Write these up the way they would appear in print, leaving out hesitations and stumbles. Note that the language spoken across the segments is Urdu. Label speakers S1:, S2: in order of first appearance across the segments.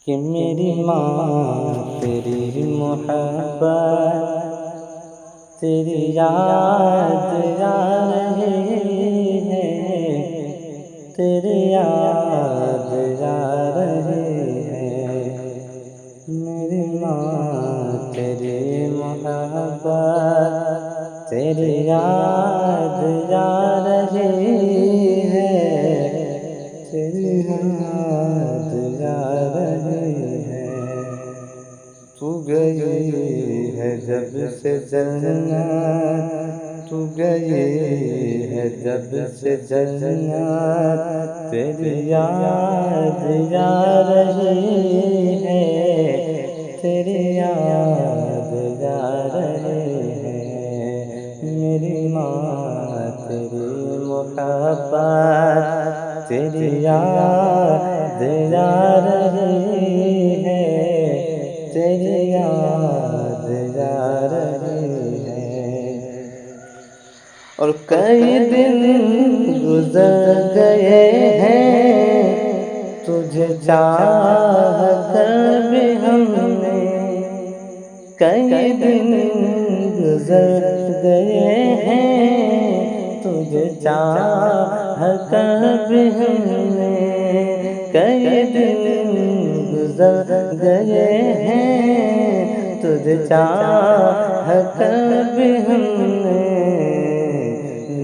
S1: کہ میری ماں تیری محبت تیری یاد آ رہی ہے، تیری یاد آ رہی ہے، میری ماں تیری محبت تیری یاد آ رہی ہے، تیری یاد آ رہی ہے۔ تو گئی ہے جب سے جنت، تو گئی ہے جب سے جنت، تیری یاد آ رہی ہے، تیری یاد آ رہی ہے، میری ماں تیری محبت تیری یاد آ رہی ہے، تیری یاد آ رہی ہے۔ اور کئی دن گزر گئے ہیں تجھے چاہ کر بھی ہم نے، کئی دن گزر گئے ہیں تجھے چاہ کر بھی ہم نے، کئی دن گزر گئے ہیں تجھے چاہ کر بھی ہم نے،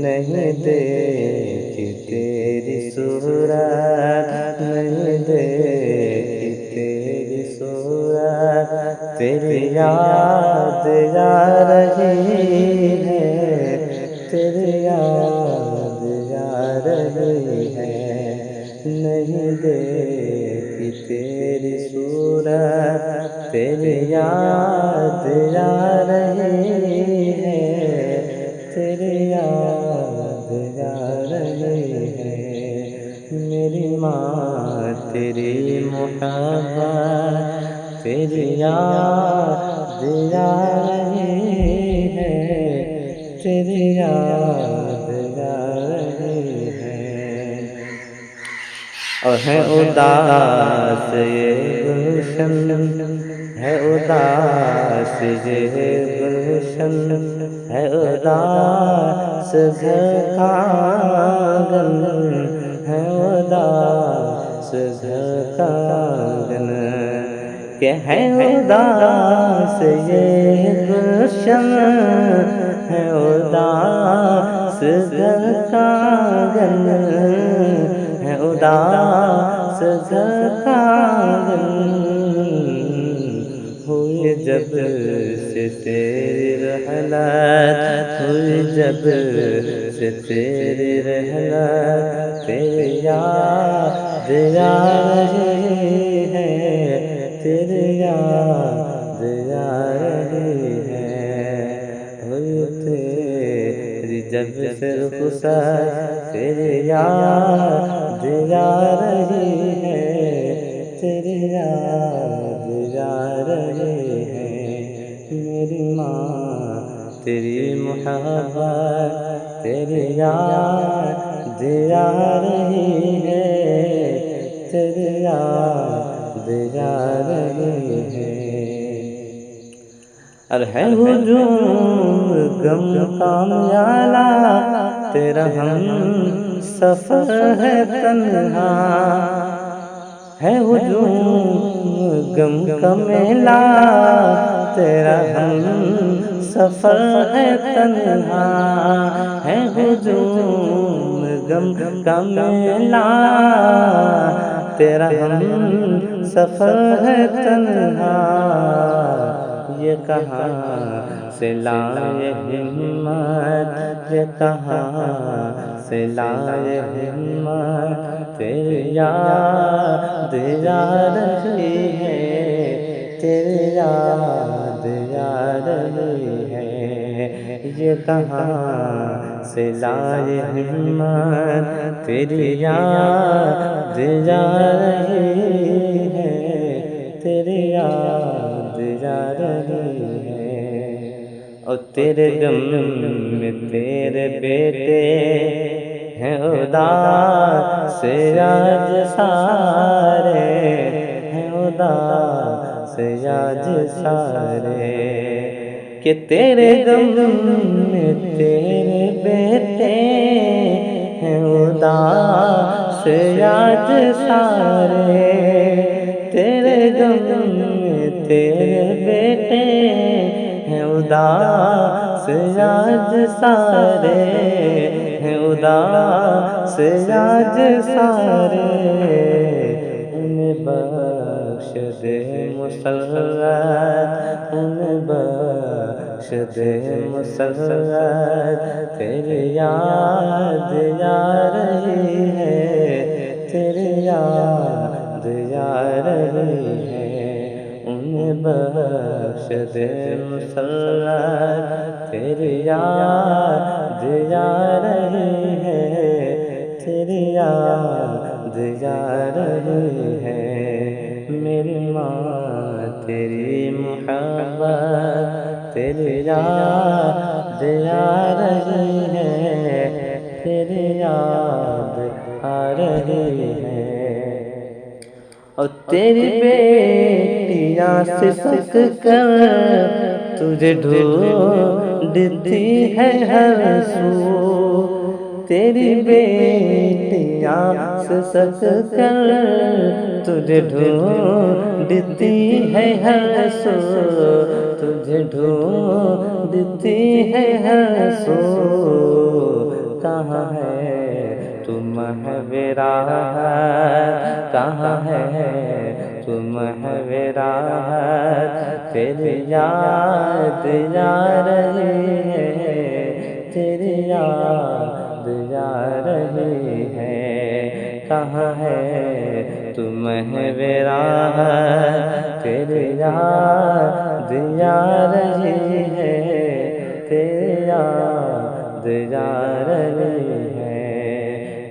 S1: نہیں دیکھی تیری صورت، نہیں دیکھی تیری صورت، تیری یاد آ رہی ہے، تیری یاد آ رہی ہے، نہیں دیکھی تیری صورت، تیری یاد آ رہی ہے، تیری یاد آ رہی ہے، میری ماں تیری محبت تیری یاد آ رہی ہے، تیری یاد آ رہی ہے۔ اور ہے اداس یہ گلشن، ہے اداس یہ گلشن، ہے اداس گھر کا آنگن، ہے اداس گھر کا آنگن، کہ ہے اداس یہ گلشن، ہے اداس گھر کا آنگن، ہے اداس گھر کا آنگن، ہوئی جب سے تیری رحلت، ہوئی جب سے تیری رحلت، تیری یاد آ رہی ہے، تیری یاد آ رہی ہے، ہوئی تیری جب سے رخصت، تیری یاد آ رہی ہے، تیری یاد آ رہی ہے، میری ماں تیری محبت تیری یاد آ رہی ہے، تیری یاد آ رہی ہے۔ اور ہے ہجوم غم کا میلہ، تیرا ہم سفر ہے تنہا، ہے ہجوم غم کا میلہ، تیرا ہم سفر ہے تنہا، ہے ہجوم غم کا میلہ، تیرا ہم سفر ہے تنہا، یہ کہاں سے لائے ہمت، یہ کہاں سے لائے ہمت، تیری یاد آ رہی ہے، تیری یاد آ رہی ہے، یہ کہاں سے لائے ہمت، تیری یاد آ رہی ہے، تیری یاد آ رہی ہے۔ اور تیرے غم میں تیرے بیٹے ہیں اداس آج سارے، ہیں اداس آج سارے، کہ تیرے غم میں تیرے بیٹے ہیں اداس آج سارے، تیرے غم میں تیرے بیٹے ہیں اداس آج سارے، ہیں اداس آج سارے، انہیں بخش دے مسرت، انہیں بخش دے مسرت، تیری یاد آ رہی ہے، تیری یاد آ رہی ہے، انہیں بخش دے مسرت، تیری یاد آ رہی ہے، تیری یاد آ رہی ہے، میری ماں تیری محبت، تیری یاد آ رہی ہے، تیری یاد آ رہی ہے، اور تیری بیٹیاں سے سک کر تجھے ڈھونڈتی ہے ہر سو، تیری بیٹیاں سے سک کر تجھے ڈھونڈتی ہے ہر سو، تجھے ڈھونڈتی ہے ہر سو، کہاں ہے تو محو راحت، کہاں ہے تو محو راحت، تیری یاد آ رہی ہے، تیری یاد آ رہی ہے، کہاں ہے تو محو راحت، تیری یاد آ رہی ہے، تیری یاد آ رہی ہے،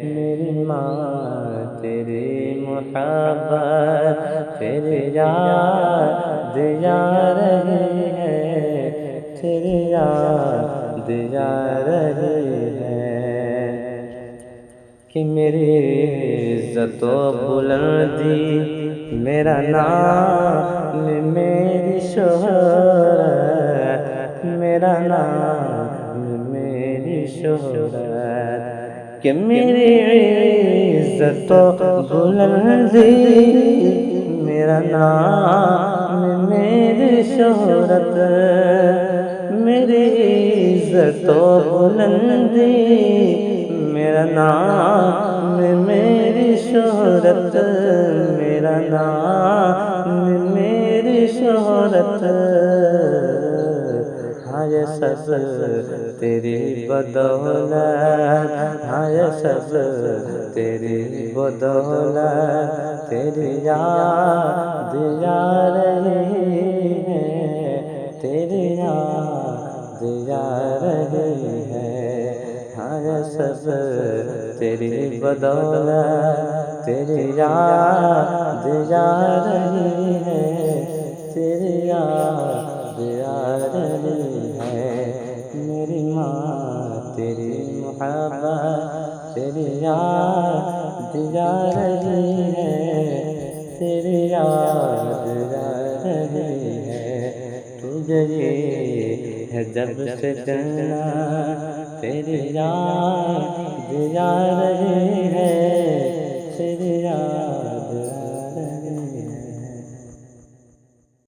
S1: میری ماں تیری محبت، تیری یاد آ رہی ہے، تیری یاد آ رہی ہے، کہ میری عزت و بلندی میرا نام، میری شہرت، میرا نام میری شہرت، کہ میری عزت و بلندی میرا نام میری شہرت، میری عزت و بلندی میرا نام میری شہرت، میرا نام میری شہرت، ہاں یہ سب تیری بدولت، ہاں یہ سب تیری بدولت، تیری یاد آ رہی ہے، تیری یاد آ رہی ہے، ہاں یہ سب تیری بدولت، تیری یاد آ رہی ہے، تیری یاد آ رہی ہے، میری ماں تیری محبت، تیری یاد آ رہی ہے، تیری یاد آ رہی ہے، تجھے ہے جب سے جلنا، تیری یاد آ رہی ہے، تیری یاد